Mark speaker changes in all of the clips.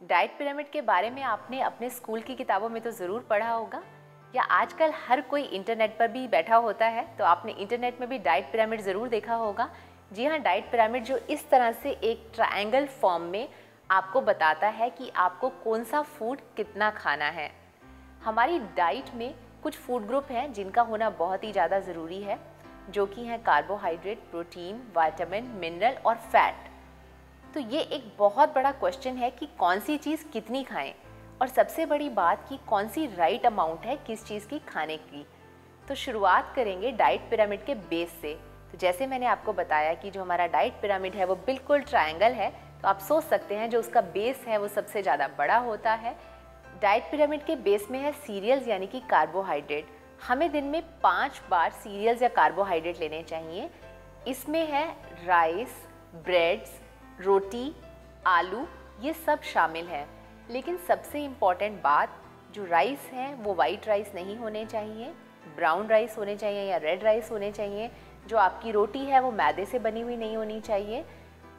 Speaker 1: Diet pyramid के बारे में आपने अपने स्कूल की किताबों में तो ज़रूर पढ़ा होगा, या आजकल हर कोई इंटरनेट पर भी बैठा होता है तो आपने इंटरनेट में भी डाइट पिरामिड ज़रूर देखा होगा। जी हाँ, डाइट पिरामिड जो इस तरह से एक ट्रायंगल फॉर्म में आपको बताता है कि आपको कौन सा फूड कितना खाना है। हमारी डाइट में कुछ फूड ग्रुप हैं जिनका होना बहुत ही ज़्यादा ज़रूरी है, जो कि हैं कार्बोहाइड्रेट, प्रोटीन, विटामिन, मिनरल और फैट। तो ये एक बहुत बड़ा क्वेश्चन है कि कौन सी चीज़ कितनी खाएं, और सबसे बड़ी बात कि कौन सी राइट अमाउंट है किस चीज़ की खाने की। तो शुरुआत करेंगे डाइट पिरामिड के बेस से। तो जैसे मैंने आपको बताया कि जो हमारा डाइट पिरामिड है वो बिल्कुल ट्रायंगल है, तो आप सोच सकते हैं जो उसका बेस है वो सबसे ज़्यादा बड़ा होता है। डाइट पिरामिड के बेस में है सीरियल्स यानी कि कार्बोहाइड्रेट। हमें दिन में 5 बार सीरियल्स या कार्बोहाइड्रेट लेने चाहिए। इसमें है राइस, ब्रेड्स, रोटी, आलू, ये सब शामिल है। लेकिन सबसे इम्पॉर्टेंट बात, जो राइस है वो वाइट राइस नहीं होने चाहिए, ब्राउन राइस होने चाहिए या रेड राइस होने चाहिए। जो आपकी रोटी है वो मैदे से बनी हुई नहीं होनी चाहिए।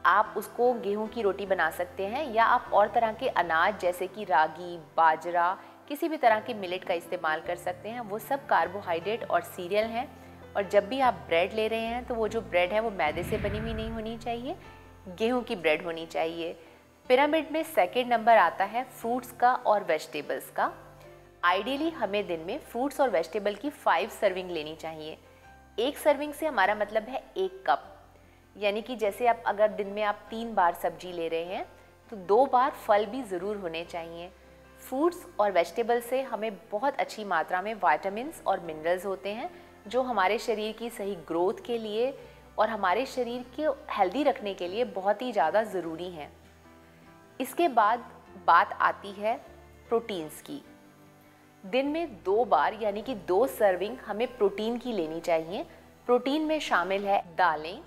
Speaker 1: आप उसको गेहूं की रोटी बना सकते हैं, या आप और तरह के अनाज जैसे कि रागी, बाजरा, किसी भी तरह के मिलेट का इस्तेमाल कर सकते हैं। वो सब कार्बोहाइड्रेट और सीरियल हैं। और जब भी आप ब्रेड ले रहे हैं तो वो जो ब्रेड है वो मैदे से बनी हुई नहीं होनी चाहिए, गेहूं की ब्रेड होनी चाहिए। पिरामिड में सेकंड नंबर आता है फ्रूट्स का और वेजिटेबल्स का। आइडियली हमें दिन में फ्रूट्स और वेजिटेबल की 5 सर्विंग लेनी चाहिए। एक सर्विंग से हमारा मतलब है 1 कप, यानी कि जैसे आप अगर दिन में आप 3 बार सब्जी ले रहे हैं तो 2 बार फल भी ज़रूर होने चाहिए। फ्रूट्स और वेजिटेबल से हमें बहुत अच्छी मात्रा में विटामिन्स और मिनरल्स होते हैं, जो हमारे शरीर की सही ग्रोथ के लिए और हमारे शरीर को हेल्दी रखने के लिए बहुत ही ज़्यादा ज़रूरी हैं। इसके बाद बात आती है प्रोटीन्स की। दिन में 2 बार यानी कि 2 सर्विंग हमें प्रोटीन की लेनी चाहिए। प्रोटीन में शामिल है दालें,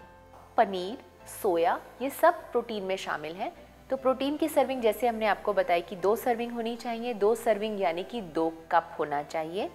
Speaker 1: पनीर, सोया, ये सब प्रोटीन में शामिल हैं। तो प्रोटीन की सर्विंग जैसे हमने आपको बताई कि 2 सर्विंग होनी चाहिए। 2 सर्विंग यानी कि 2 कप होना चाहिए।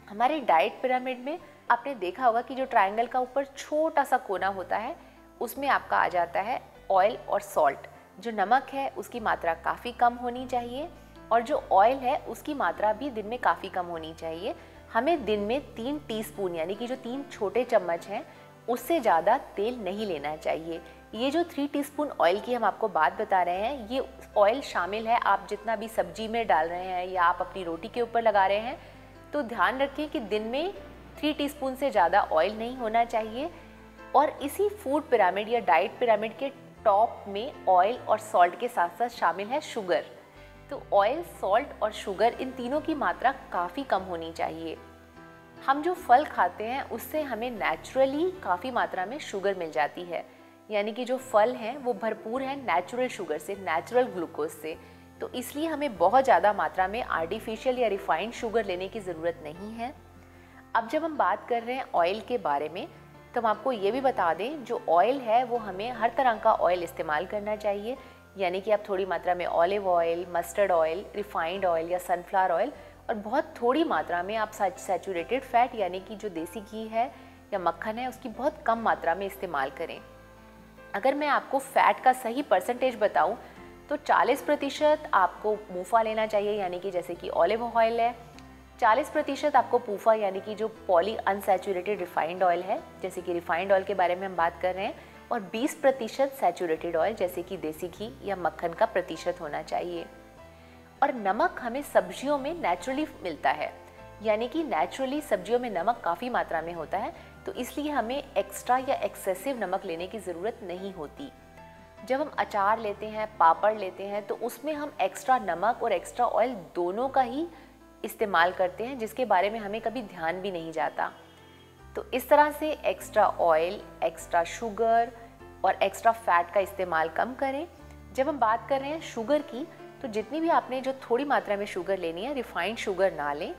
Speaker 1: हमारे डाइट पिरामिड में आपने देखा होगा कि जो ट्रायंगल का ऊपर छोटा सा कोना होता है उसमें आपका आ जाता है ऑयल और सॉल्ट। जो नमक है उसकी मात्रा काफ़ी कम होनी चाहिए, और जो ऑयल है उसकी मात्रा भी दिन में काफ़ी कम होनी चाहिए। हमें दिन में 3 टीस्पून यानी कि जो 3 छोटे चम्मच हैं उससे ज़्यादा तेल नहीं लेना चाहिए। ये जो 3 टीस्पून ऑयल की हम आपको बात बता रहे हैं, ये ऑयल शामिल है आप जितना भी सब्जी में डाल रहे हैं या आप अपनी रोटी के ऊपर लगा रहे हैं। तो ध्यान रखिए कि दिन में 3 टीस्पून से ज़्यादा ऑयल नहीं होना चाहिए। और इसी फूड पिरामिड या डाइट पिरामिड के टॉप में ऑयल और सॉल्ट के साथ साथ शामिल है शुगर। तो ऑयल, सॉल्ट और शुगर, इन तीनों की मात्रा काफ़ी कम होनी चाहिए। हम जो फल खाते हैं उससे हमें नेचुरली काफ़ी मात्रा में शुगर मिल जाती है, यानी कि जो फल हैं वो भरपूर हैं नेचुरल शुगर से, नेचुरल ग्लूकोज से। तो इसलिए हमें बहुत ज़्यादा मात्रा में आर्टिफिशियल या रिफाइंड शुगर लेने की ज़रूरत नहीं है। अब जब हम बात कर रहे हैं ऑयल के बारे में, तो हम आपको ये भी बता दें जो ऑयल है वो हमें हर तरह का ऑयल इस्तेमाल करना चाहिए, यानी कि आप थोड़ी मात्रा में olive oil, mustard oil, refined oil या सनफ्लावर ऑयल, और बहुत थोड़ी मात्रा में आप सैचुरेटेड फैट यानी कि जो देसी घी है या मक्खन है उसकी बहुत कम मात्रा में इस्तेमाल करें। अगर मैं आपको फ़ैट का सही परसेंटेज बताऊं तो 40% आपको मूफा लेना चाहिए, यानी कि जैसे कि ऑलिव ऑयल है। 40% आपको पूफा यानी कि जो पॉली अनसैचुरेटेड रिफाइंड ऑयल है, जैसे कि रिफाइंड ऑयल के बारे में हम बात कर रहे हैं। और 20% सैचुरेटेड ऑयल जैसे कि देसी घी या मक्खन का प्रतिशत होना चाहिए। और नमक हमें सब्जियों में नेचुरली मिलता है, यानी कि नेचुरली सब्जियों में नमक काफ़ी मात्रा में होता है, तो इसलिए हमें एक्स्ट्रा या एक्सेसिव नमक लेने की ज़रूरत नहीं होती। जब हम अचार लेते हैं, पापड़ लेते हैं, तो उसमें हम एक्स्ट्रा नमक और एक्स्ट्रा ऑयल दोनों का ही इस्तेमाल करते हैं, जिसके बारे में हमें कभी ध्यान भी नहीं जाता। तो इस तरह से एक्स्ट्रा ऑयल, एक्स्ट्रा शुगर और एक्स्ट्रा फैट का इस्तेमाल कम करें। जब हम बात कर रहे हैं शुगर की, तो जितनी भी आपने जो थोड़ी मात्रा में शुगर लेनी है, रिफाइंड शुगर ना लें।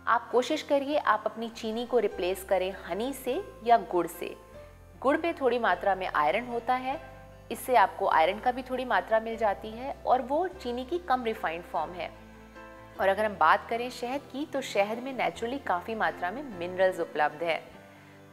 Speaker 1: आप कोशिश करिए आप अपनी चीनी को रिप्लेस करें हनी से या गुड़ से। गुड़ में थोड़ी मात्रा में आयरन होता है, इससे आपको आयरन का भी थोड़ी मात्रा मिल जाती है, और वो चीनी की कम रिफाइंड फॉर्म है। और अगर हम बात करें शहद की, तो शहद में नेचुरली काफ़ी मात्रा में मिनरल्स उपलब्ध है।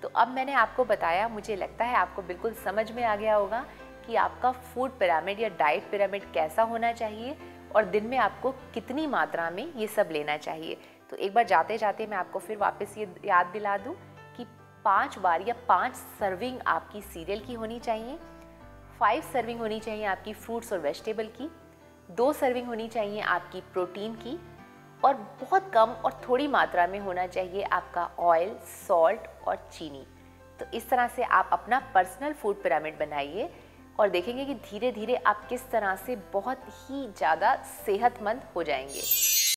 Speaker 1: तो अब मैंने आपको बताया, मुझे लगता है आपको बिल्कुल समझ में आ गया होगा कि आपका फूड पिरामिड या डाइट पिरामिड कैसा होना चाहिए और दिन में आपको कितनी मात्रा में ये सब लेना चाहिए। तो एक बार जाते जाते मैं आपको फिर वापस ये याद दिला दूं कि 5 बार या 5 सर्विंग आपकी सीरियल की होनी चाहिए, 5 सर्विंग होनी चाहिए आपकी फ्रूट्स और वेजिटेबल की, 2 सर्विंग होनी चाहिए आपकी प्रोटीन की, और बहुत कम और थोड़ी मात्रा में होना चाहिए आपका ऑयल, सॉल्ट और चीनी। तो इस तरह से आप अपना पर्सनल फूड पिरामिड बनाइए और देखेंगे कि धीरे धीरे आप किस तरह से बहुत ही ज़्यादा सेहतमंद हो जाएंगे।